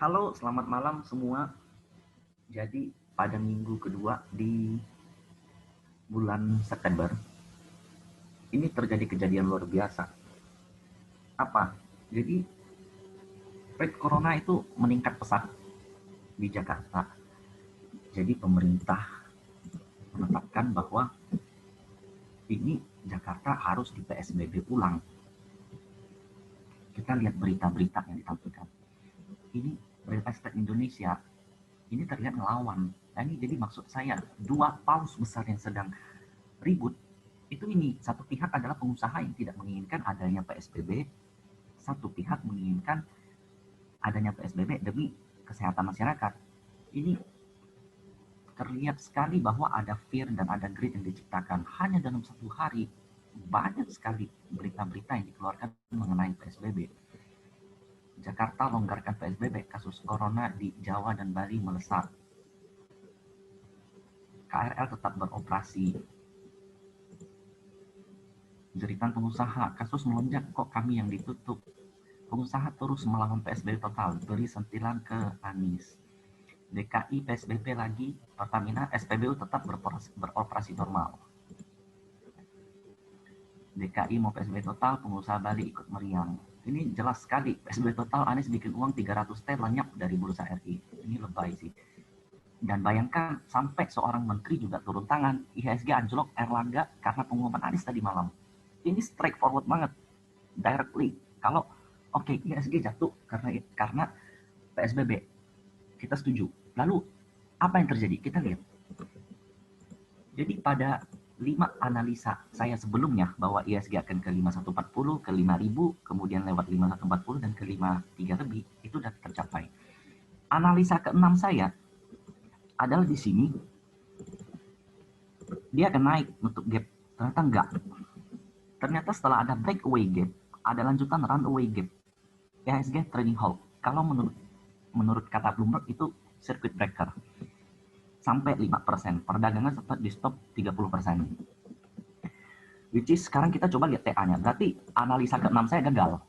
Halo, selamat malam semua. Jadi pada minggu kedua di bulan September, ini terjadi kejadian luar biasa. Apa? Jadi rate corona itu meningkat pesat di Jakarta. Jadi pemerintah menetapkan bahwa ini Jakarta harus di PSBB ulang. Kita lihat berita-berita yang ditampilkan. Ini real estate Indonesia ini terlihat ngelawan. Nah, ini jadi maksud saya, dua paus besar yang sedang ribut itu ini. Satu pihak adalah pengusaha yang tidak menginginkan adanya PSBB, satu pihak menginginkan adanya PSBB demi kesehatan masyarakat. Ini terlihat sekali bahwa ada fear dan ada greed yang diciptakan. Hanya dalam satu hari banyak sekali berita-berita yang dikeluarkan mengenai PSBB. Jakarta longgarkan PSBB, kasus corona di Jawa dan Bali melesat. KRL tetap beroperasi. Jeritan pengusaha, kasus melonjak kok kami yang ditutup. Pengusaha terus melawan PSBB total, beri sentilan ke Anies. DKI PSBB lagi, Pertamina SPBU tetap beroperasi normal. DKI mau PSBB total, pengusaha Bali ikut meriang. Ini jelas sekali, PSBB total Anies bikin uang 300 T lenyap dari bursa RI. Ini lebay sih. Dan bayangkan sampai seorang menteri juga turun tangan, IHSG anjlok Erlangga karena pengumuman Anies tadi malam. Ini straightforward banget, directly. Kalau oke, IHSG jatuh karena PSBB, kita setuju. Lalu apa yang terjadi? Kita lihat. Jadi pada 5 analisa saya sebelumnya bahwa IHSG akan ke 5140, ke 5000, kemudian lewat 5140 dan ke 53 lebih, itu sudah tercapai. Analisa ke-6 saya adalah di sini. Dia akan naik untuk gap. Ternyata enggak. Ternyata setelah ada breakaway gap, ada lanjutan runaway gap. IHSG trading halt. Kalau menurut kata Bloomberg itu circuit breaker. Sampai 5%. Perdagangan sempat di stop 30%. Which is sekarang kita coba lihat TA-nya. Berarti analisa ke-6 saya gagal.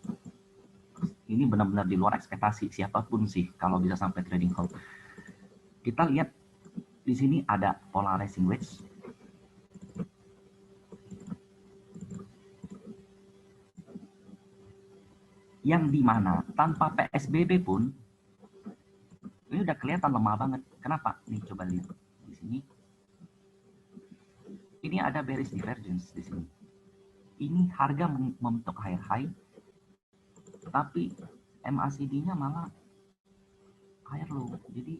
Ini benar-benar di luar ekspektasi siapapun sih kalau bisa sampai trading halt. Kita lihat di sini ada polarizing wedge. Yang dimana tanpa PSBB pun ini udah kelihatan lemah banget. Kenapa? Nih coba lihat di sini. Ini ada bearish divergence di sini. Ini harga membentuk higher high, tapi MACD-nya malah higher low. Jadi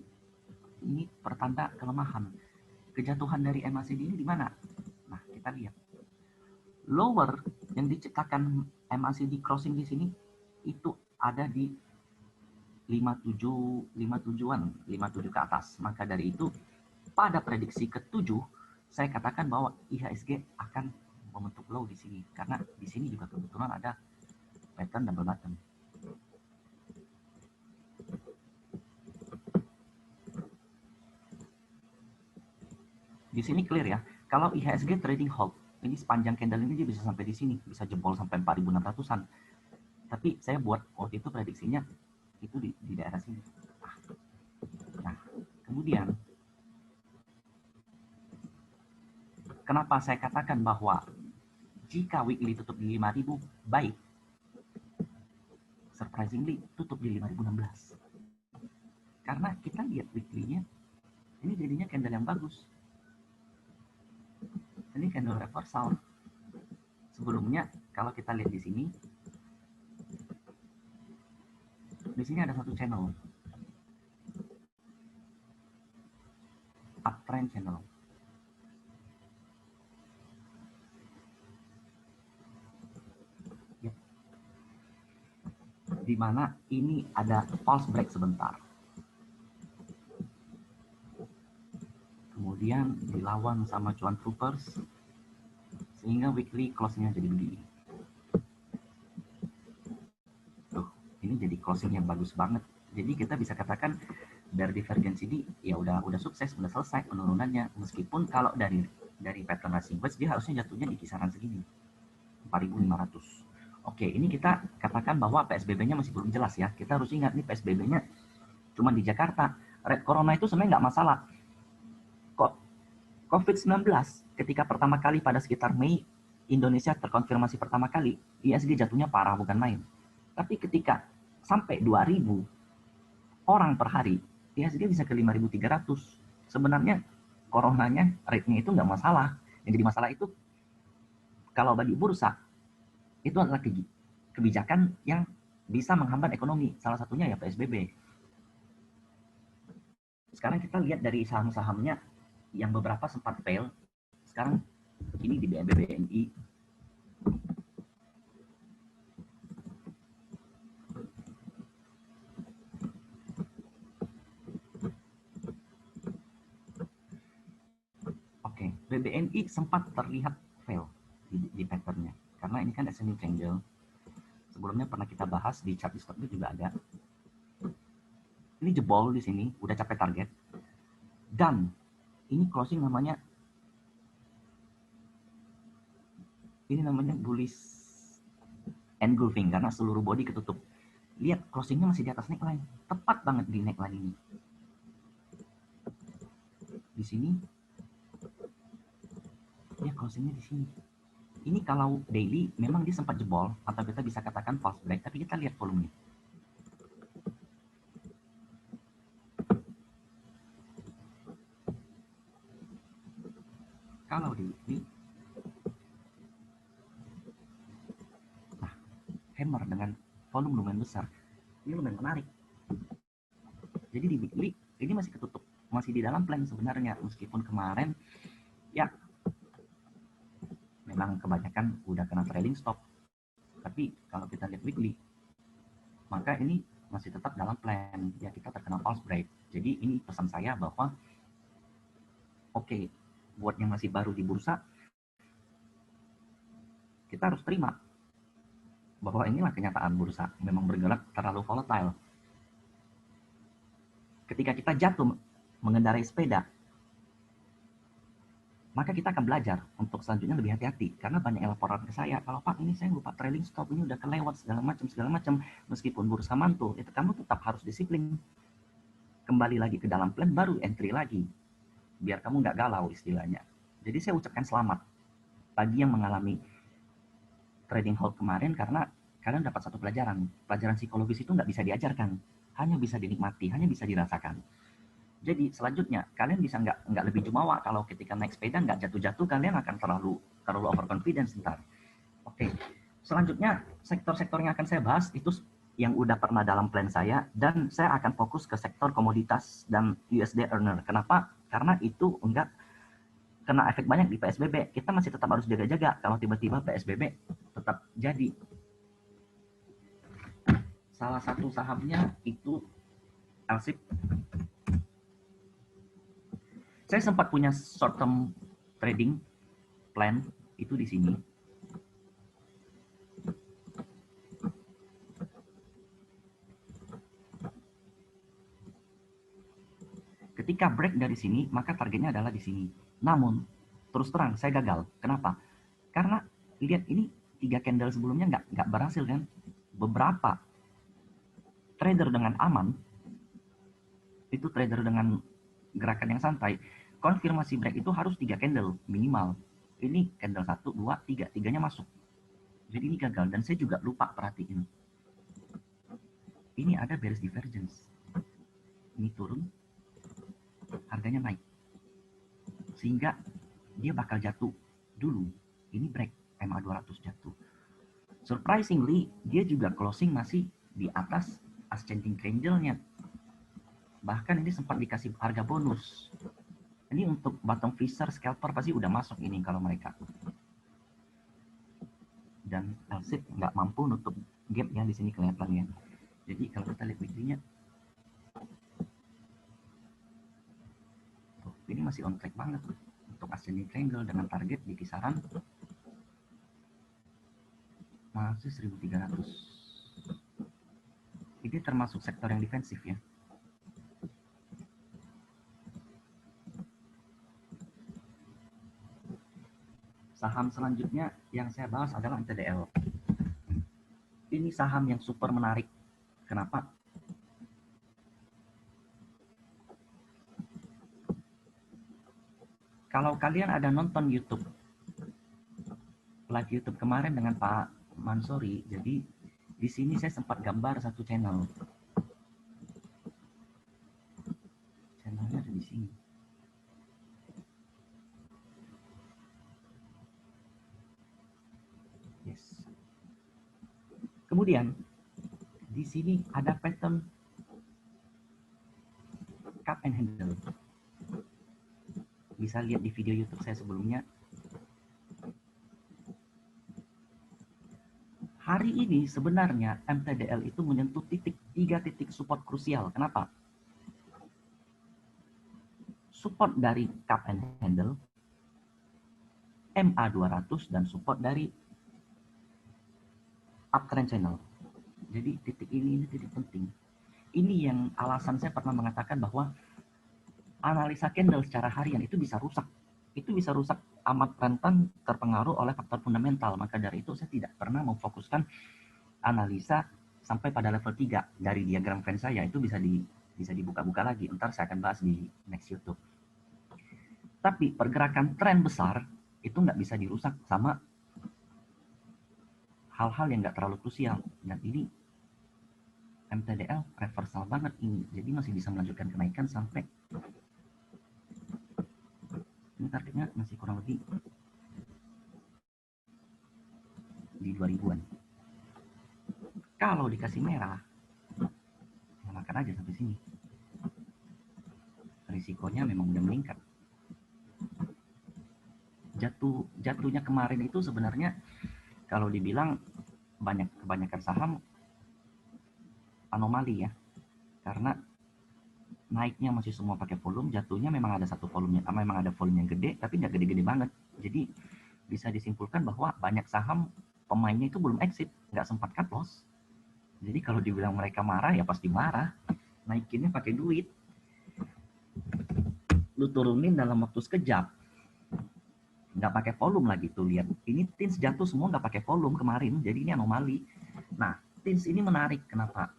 ini pertanda kelemahan. Kejatuhan dari MACD ini di mana? Nah, kita lihat. Lower yang diciptakan MACD crossing di sini itu ada di 57 ke atas. Maka dari itu pada prediksi ke-7 saya katakan bahwa IHSG akan membentuk low di sini karena di sini juga kebetulan ada pattern double bottom. Di sini clear ya. Kalau IHSG trading halt, ini sepanjang candle ini dia bisa sampai di sini, bisa jebol sampai 4.600-an. Tapi saya buat waktu itu prediksinya itu di daerah sini. Nah, kemudian kenapa saya katakan bahwa jika weekly tutup di 5.000 baik, surprisingly tutup di 5.016. Karena kita lihat weekly-nya, ini jadinya candle yang bagus. Ini candle reversal. Sebelumnya kalau kita lihat di sini ada satu channel, uptrend channel. Di mana ini ada false break sebentar. Kemudian dilawan sama cuan troopers sehingga weekly closing-nya jadi begini. Tuh, ini jadi closing yang bagus banget. Jadi kita bisa katakan dari divergensi ini ya udah sukses, udah selesai penurunannya. Meskipun kalau dari pattern rising wedge dia harusnya jatuhnya di kisaran segini, 4.500. Oke, ini kita katakan bahwa PSBB-nya masih belum jelas ya. Kita harus ingat nih PSBB-nya Cuma di Jakarta, red corona itu sebenarnya nggak masalah. Kok COVID-19 ketika pertama kali pada sekitar Mei, Indonesia terkonfirmasi pertama kali, ISG jatuhnya parah bukan main. Tapi ketika sampai 2.000 orang per hari, ISG bisa ke 5.300. Sebenarnya coronanya, rate-nya itu nggak masalah. Yang jadi masalah itu kalau bagi bursa, itu adalah kebijakan yang bisa menghambat ekonomi. Salah satunya ya PSBB. Sekarang kita lihat dari saham-sahamnya yang beberapa sempat fail. Sekarang ini di BNI. Oke, BBNI sempat terlihat fail di patternnya. Karena ini kan ascending triangle. Sebelumnya pernah kita bahas di chart stock itu juga ada. Ini jebol di sini, udah capai target. Dan ini closing namanya bullish engulfing karena seluruh body ketutup. Lihat closingnya masih di atas neckline, tepat banget di neckline ini. Di sini, ya closingnya di sini. Ini kalau daily memang dia sempat jebol atau kita bisa katakan false break, tapi kita lihat volumenya. Kalau di nah, hammer dengan volume lumayan besar, ini lumayan menarik. Jadi di weekly ini masih ketutup, masih di dalam plan sebenarnya, meskipun kemarin ya memang kebanyakan udah kena trailing stop. Tapi kalau kita lihat weekly, maka ini masih tetap dalam plan. Ya kita terkena false break. Jadi ini pesan saya bahwa oke, buat yang masih baru di bursa, kita harus terima bahwa inilah kenyataan bursa. Memang bergerak terlalu volatile. Ketika kita jatuh mengendarai sepeda, maka kita akan belajar untuk selanjutnya lebih hati-hati. Karena banyak yang laporan ke saya, kalau Pak ini saya lupa trailing stop, ini udah kelewat segala macam. Meskipun bursa mantul, itu kamu tetap harus disiplin. Kembali lagi ke dalam plan, baru entry lagi. Biar kamu nggak galau istilahnya. Jadi saya ucapkan selamat bagi yang mengalami trading hold kemarin, karena kalian dapat satu pelajaran. Pelajaran psikologis itu nggak bisa diajarkan, hanya bisa dinikmati, hanya bisa dirasakan. Jadi selanjutnya kalian bisa nggak lebih jumawa kalau ketika naik sepeda nggak jatuh-jatuh, kalian akan terlalu overconfidence ntar. Oke, selanjutnya sektor-sektor yang akan saya bahas itu yang udah pernah dalam plan saya, dan saya akan fokus ke sektor komoditas dan USD earner. Kenapa? Karena itu enggak kena efek banyak di PSBB. Kita masih tetap harus jaga-jaga kalau tiba-tiba PSBB tetap jadi. Salah satu sahamnya itu Alsip. Saya sempat punya short term trading plan itu di sini. Ketika break dari sini, maka targetnya adalah di sini. Namun, terus terang saya gagal. Kenapa? Karena lihat ini 3 candle sebelumnya nggak berhasil kan. Beberapa trader dengan aman, itu trader dengan gerakan yang santai, konfirmasi break itu harus 3 candle minimal. Ini candle 1, 2, 3, 3-nya masuk. Jadi ini gagal, dan saya juga lupa perhatiin. Ini ada bearish divergence. Ini turun, harganya naik. Sehingga dia bakal jatuh dulu. Ini break, MA200 jatuh. Surprisingly, dia juga closing masih di atas ascending triangle-nya. Bahkan ini sempat dikasih harga bonus. Ini untuk bottom fisher, scalper pasti udah masuk ini kalau mereka. Dan Alsip nggak mampu nutup gap ya, di sini kelihatannya. Jadi kalau kita lihat weekly-nya, ini masih on track banget untuk ascending triangle dengan target di kisaran masih 1.300. Ini termasuk sektor yang defensif ya. Saham selanjutnya yang saya bahas adalah NTDL. Ini saham yang super menarik. Kenapa? Kalau kalian ada nonton YouTube, live YouTube kemarin dengan Pak Mansori, jadi di sini saya sempat gambar satu channel. Channelnya ada di sini. Yes. Kemudian di sini ada pattern cup and handle. Bisa lihat di video YouTube saya sebelumnya. Hari ini sebenarnya MTDL itu menyentuh tiga titik support krusial. Kenapa? Support dari cup and handle, MA200, dan support dari uptrend channel. Jadi titik ini titik penting. Ini yang alasan saya pernah mengatakan bahwa analisa candle secara harian itu bisa rusak. Itu bisa rusak amat rentan terpengaruh oleh faktor fundamental. Maka dari itu saya tidak pernah memfokuskan analisa sampai pada level 3 dari diagram Venn saya. Itu bisa dibuka-buka lagi. Ntar saya akan bahas di next YouTube. Tapi pergerakan tren besar itu nggak bisa dirusak sama hal-hal yang nggak terlalu krusial. Dan ini MTDL reversal banget ini. Jadi masih bisa melanjutkan kenaikan sampai ini targetnya masih kurang lebih di 2000-an. Kalau dikasih merah, ya makan aja sampai sini. Risikonya memang udah meningkat. Jatuhnya kemarin itu sebenarnya kalau dibilang kebanyakan saham anomali ya. Karena naiknya masih semua pakai volume, jatuhnya memang ada satu volumenya, memang ada volume yang gede, tapi nggak gede-gede banget. Jadi bisa disimpulkan bahwa banyak saham pemainnya itu belum exit, nggak sempat cut loss. Jadi kalau dibilang mereka marah, ya pasti marah. Naikinnya pakai duit. Lu turunin dalam waktu sekejap. Nggak pakai volume lagi tuh, lihat. Ini TINS jatuh semua nggak pakai volume kemarin, jadi ini anomali. Nah, TINS ini menarik, kenapa?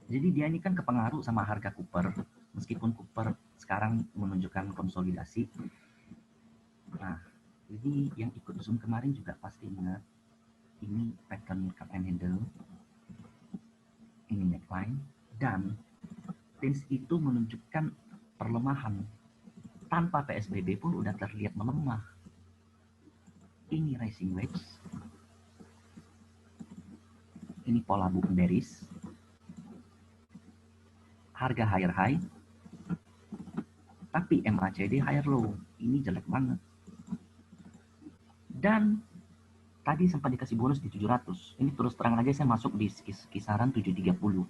Jadi dia ini kan kepengaruh sama harga Cooper, meskipun Cooper sekarang menunjukkan konsolidasi. Nah, ini yang ikut Zoom kemarin juga pasti ingat, ini pattern cup and handle, ini neckline, dan TINS itu menunjukkan perlemahan. Tanpa PSBB pun udah terlihat melemah. Ini rising wedge, ini pola bearish, harga higher high, tapi MACD higher low, ini jelek banget. Dan tadi sempat dikasih bonus di 700, ini terus terang aja saya masuk di kisaran 730.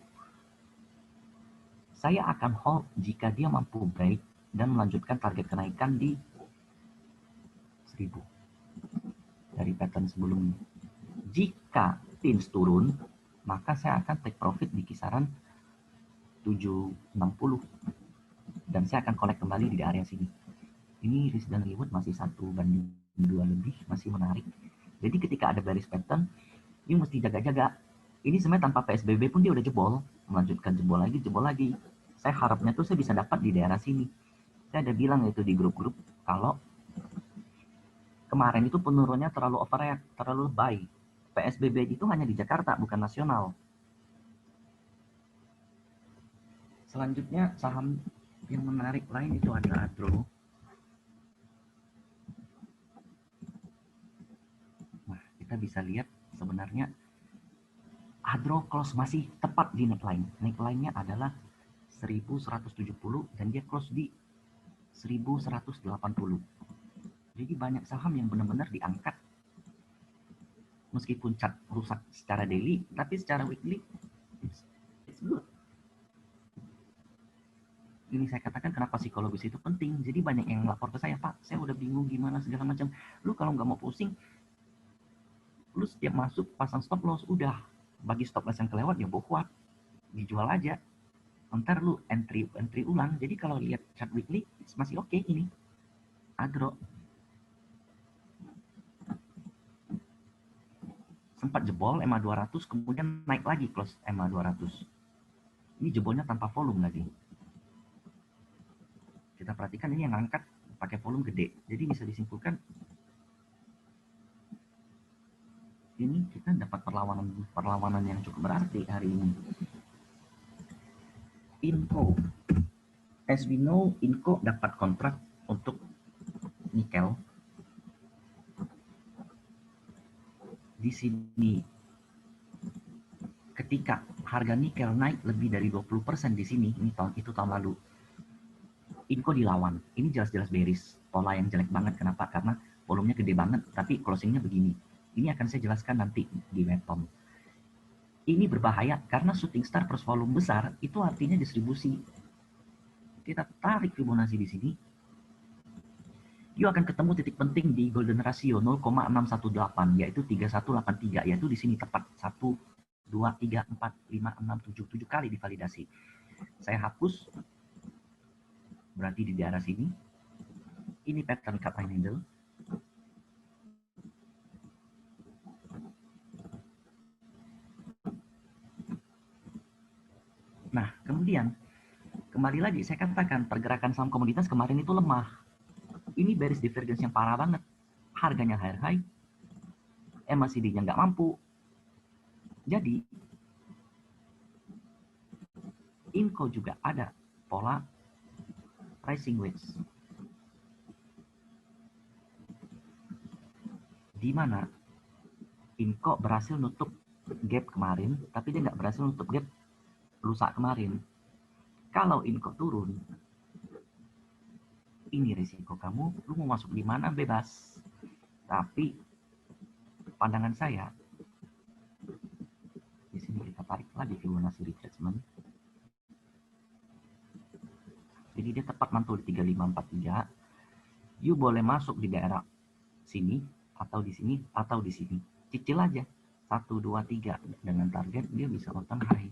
Saya akan hold jika dia mampu break dan melanjutkan target kenaikan di 1000 dari pattern sebelumnya. Jika TINS turun, maka saya akan take profit di kisaran 760 dan saya akan collect kembali di area sini. Ini risk dan reward masih 1:2 lebih, masih menarik. Jadi ketika ada bearish pattern, you mesti jaga-jaga. Ini sebenarnya tanpa PSBB pun dia udah jebol, melanjutkan jebol lagi. Saya harapnya tuh saya bisa dapat di daerah sini. Saya ada bilang itu di grup-grup kalau kemarin itu penurunnya terlalu overreact, terlalu lebay. PSBB itu hanya di Jakarta, bukan nasional. Selanjutnya saham yang menarik lain itu adalah Adro. Nah, kita bisa lihat sebenarnya Adro close masih tepat di neckline. Neckline-nya adalah 1170 dan dia close di 1180. Jadi banyak saham yang benar-benar diangkat. Meskipun chart rusak secara daily, tapi secara weekly it's good. Ini saya katakan kenapa psikologis itu penting. Jadi banyak yang lapor ke saya, Pak, saya udah bingung gimana segala macam. Lu kalau nggak mau pusing, lu setiap masuk pasang stop loss, udah bagi stop loss yang kelewat ya buat dijual aja. Ntar lu entry ulang. Jadi kalau lihat chart weekly masih oke ini Agro. Sempat jebol MA200, kemudian naik lagi close MA200. Ini jebolnya tanpa volume lagi. Kita perhatikan ini yang angkat pakai volume gede. Jadi bisa disimpulkan ini kita dapat perlawanan yang cukup berarti hari ini. Inco, as we know, Inco dapat kontrak untuk nikel di sini. Ketika harga nikel naik lebih dari 20% di sini, itu tahun lalu, Inco dilawan. Ini jelas-jelas bearish, pola yang jelek banget. Kenapa? Karena volumenya gede banget, tapi closingnya begini. Ini akan saya jelaskan nanti di weapon. Ini berbahaya karena shooting star plus volume besar itu artinya distribusi. Kita tarik Fibonacci di sini. You akan ketemu titik penting di golden ratio 0,618 yaitu 3183, yaitu di sini tepat 1 2 3 4 5 6 7 kali divalidasi. Saya hapus. Berarti di daerah sini. Ini pattern cut line handle. Nah, kemudian kembali lagi saya katakan pergerakan saham komoditas kemarin itu lemah. Ini bearish divergence yang parah banget. Harganya high, MACD-nya nggak mampu. Jadi, Inco juga ada pola rising wedge. Di mana Inco berhasil nutup gap kemarin, tapi dia nggak berhasil nutup gap lusa kemarin. Kalau Inco turun, ini risiko kamu, lu mau masuk di mana bebas. Tapi pandangan saya, di sini kita tarik lagi Fibonacci retracement. Jadi dia tepat mantul di 3543. You boleh masuk di daerah sini, atau di sini, atau di sini. Cicil aja. 1, 2, 3. Dengan target dia bisa all time high.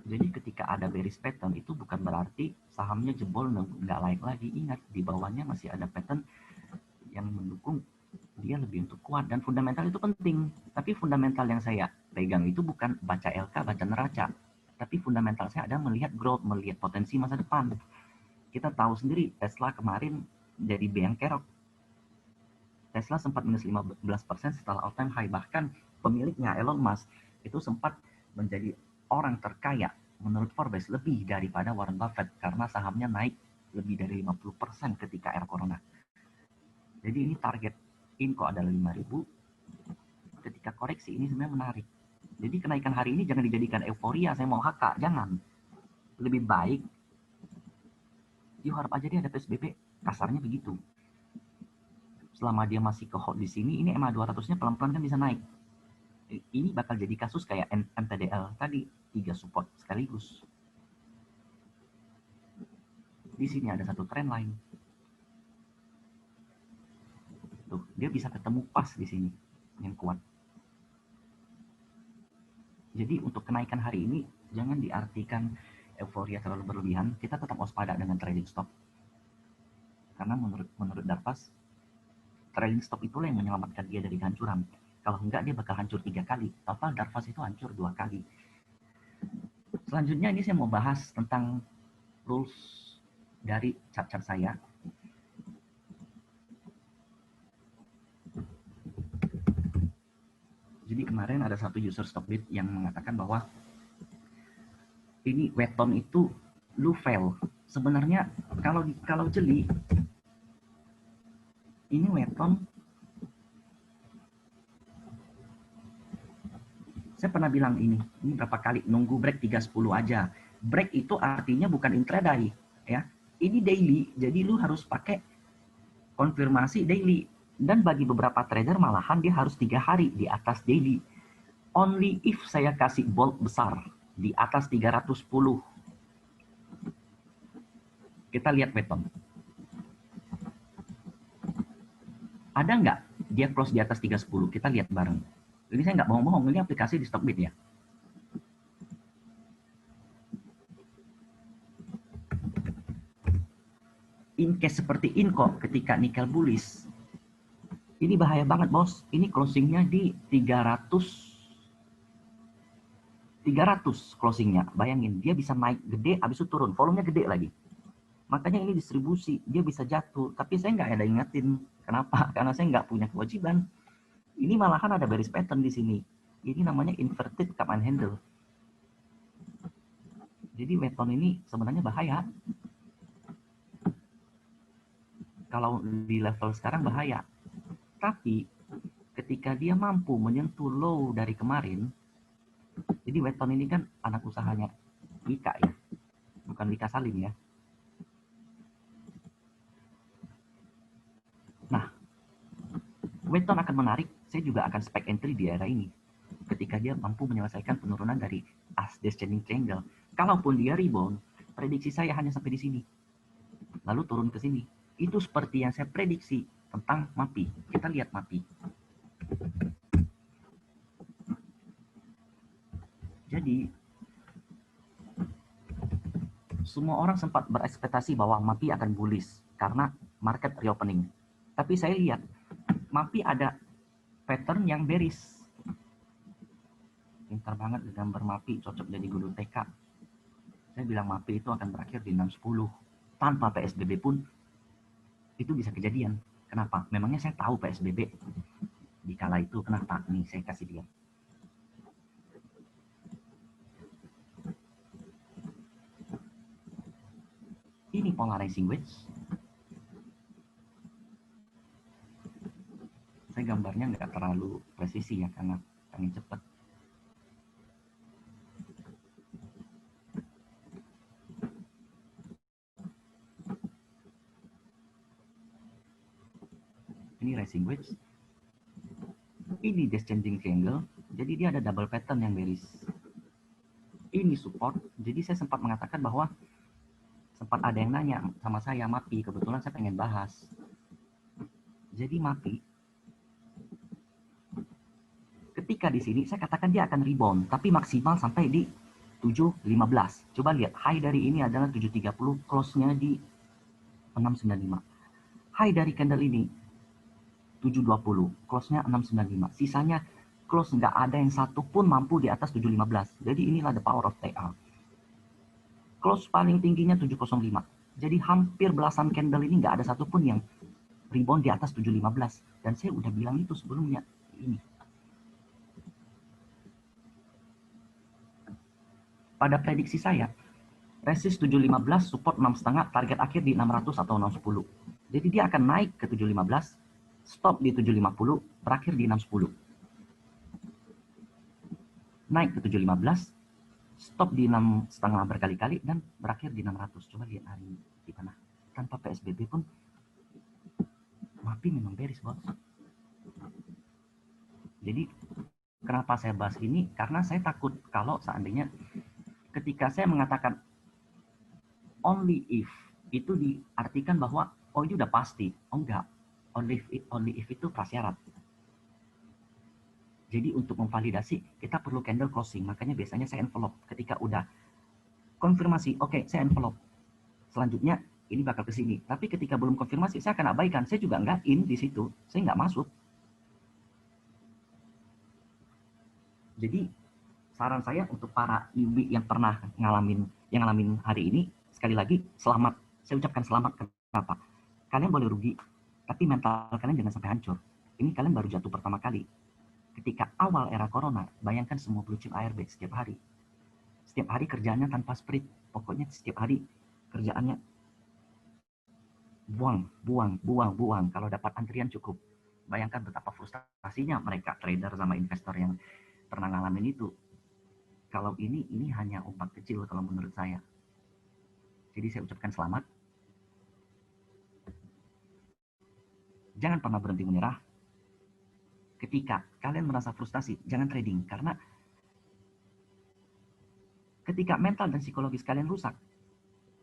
Jadi ketika ada bearish pattern itu bukan berarti sahamnya jebol nggak layak lagi. Ingat, di bawahnya masih ada pattern yang mendukung dia lebih untuk kuat. Dan fundamental itu penting. Tapi fundamental yang saya pegang itu bukan baca LK, baca neraca. Tapi fundamental saya ada melihat growth, melihat potensi masa depan. Kita tahu sendiri Tesla kemarin jadi beang kerok. Tesla sempat minus 15% setelah all time high. Bahkan pemiliknya Elon Musk itu sempat menjadi orang terkaya menurut Forbes lebih daripada Warren Buffett karena sahamnya naik lebih dari 50% ketika era corona. Jadi ini target Inco adalah 5.000. Ketika koreksi ini sebenarnya menarik. Jadi kenaikan hari ini jangan dijadikan euforia, saya mau HK, jangan. Lebih baik you harap aja dia ada PSBB, kasarnya begitu. Selama dia masih ke hold di sini, ini MA 200-nya pelan-pelan kan bisa naik. Ini bakal jadi kasus kayak MTDL tadi, 3 support sekaligus. Di sini ada satu trend line. Tuh, dia bisa ketemu pas di sini yang kuat. Jadi untuk kenaikan hari ini jangan diartikan euforia terlalu berlebihan. Kita tetap waspada dengan trading stop. Karena menurut Darpas, trading stop itulah yang menyelamatkan dia dari kehancuran. Kalau enggak, dia bakal hancur 3 kali. Total Darvas itu hancur 2 kali. Selanjutnya ini saya mau bahas tentang rules dari chart-chart saya. Jadi kemarin ada satu user Stockbit yang mengatakan bahwa ini weton itu lu fail. Sebenarnya kalau jeli, ini weton. Saya pernah bilang ini berapa kali nunggu break 310 aja. Break itu artinya bukan intraday, ya. Ini daily, jadi lu harus pakai konfirmasi daily. Dan bagi beberapa trader malahan dia harus 3 hari di atas daily. Only if saya kasih bold besar di atas 310. Kita lihat weton. Ada nggak dia close di atas 310? Kita lihat bareng. Ini saya nggak bohong-bohong, ini aplikasi di Stockbit ya. In case seperti Inco ketika nikel bullish, ini bahaya banget bos. Ini closingnya di 300. 300 closingnya. Bayangin, dia bisa naik gede, habis itu turun. Volumenya gede lagi. Makanya ini distribusi, dia bisa jatuh. Tapi saya nggak ada ingetin. Kenapa? Karena saya nggak punya kewajiban. Ini malahan ada bearish pattern di sini. Ini namanya inverted cup and handle. Jadi weton ini sebenarnya bahaya. Kalau di level sekarang bahaya. Tapi ketika dia mampu menyentuh low dari kemarin, jadi weton ini kan anak usahanya Wika ya, bukan Wika Salim ya. Nah, weton akan menarik, saya juga akan spec entry di area ini. Ketika dia mampu menyelesaikan penurunan dari descending triangle. Kalaupun dia rebound, prediksi saya hanya sampai di sini. Lalu turun ke sini. Itu seperti yang saya prediksi tentang MAPI. Kita lihat MAPI. Jadi, semua orang sempat berekspektasi bahwa MAPI akan bullish karena market reopening. Tapi saya lihat, MAPI ada pattern yang bearish. Pintar banget gambar MAPI, cocok jadi guru TK. Saya bilang MAPI itu akan berakhir di 610. Tanpa PSBB pun, itu bisa kejadian. Kenapa? Memangnya saya tahu PSBB di kala itu. Kenapa? Nih, saya kasih dia. Ini polarizing wedge. Saya gambarnya nggak terlalu presisi ya, karena pengen cepat. Ini rising wedge. Ini descending triangle. Jadi dia ada double pattern yang bearish. Ini support. Jadi saya sempat mengatakan bahwa sempat ada yang nanya sama saya, MAPI. Kebetulan saya pengen bahas. Jadi MAPI, ketika di sini saya katakan dia akan rebound, tapi maksimal sampai di 7.15. Coba lihat, high dari ini adalah 7.30, close-nya di 6.95. High dari candle ini 7.20, close-nya 6.95. Sisanya close nggak ada yang satu pun mampu di atas 7.15. Jadi inilah the power of TA. Close paling tingginya 7.05. Jadi hampir belasan candle ini nggak ada satupun yang rebound di atas 7.15. Dan saya udah bilang itu sebelumnya. Ini. Pada prediksi saya, resist 7.15, support 6,5, target akhir di 600 atau 610. Jadi dia akan naik ke 7.15, stop di 7.50, berakhir di 610. Naik ke 7.15, stop di 6,5 berkali-kali, dan berakhir di 600. Coba lihat hari ini di mana. Tanpa PSBB pun, MAPI memang bearish, bos. Jadi, kenapa saya bahas ini? Karena saya takut kalau seandainya ketika saya mengatakan only if, itu diartikan bahwa oh itu udah pasti. Oh enggak, only if itu prasyarat. Jadi untuk memvalidasi kita perlu candle closing, makanya biasanya saya envelope. Ketika udah konfirmasi, oke, saya envelope. Selanjutnya ini bakal ke sini. Tapi ketika belum konfirmasi, saya akan abaikan. Saya juga nggak in di situ, saya nggak masuk. Jadi saran saya untuk para newbie yang pernah ngalamin hari ini, sekali lagi selamat. Saya ucapkan selamat. Kenapa? Kalian boleh rugi, tapi mental kalian jangan sampai hancur. Ini kalian baru jatuh pertama kali. Ketika awal era corona, bayangkan semua blue chip ARB setiap hari. Setiap hari kerjaannya tanpa sprint. Pokoknya setiap hari kerjaannya buang. Kalau dapat antrian cukup. Bayangkan betapa frustasinya mereka, trader sama investor yang pernah ngalamin itu. Kalau ini hanya umpan kecil kalau menurut saya. Jadi saya ucapkan selamat. Jangan pernah berhenti menyerah. Ketika kalian merasa frustasi, jangan trading. Karena ketika mental dan psikologis kalian rusak,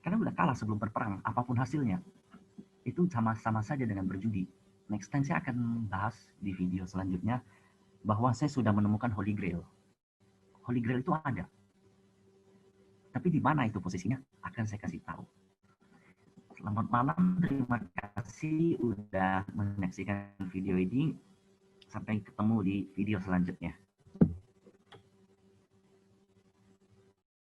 kalian udah kalah sebelum berperang, apapun hasilnya. Itu sama-sama saja dengan berjudi. Next time saya akan bahas di video selanjutnya bahwa saya sudah menemukan Holy Grail. Holy Grail itu ada. Tapi di mana itu posisinya akan saya kasih tahu. Selamat malam, terima kasih udah menyaksikan video ini. Sampai ketemu di video selanjutnya.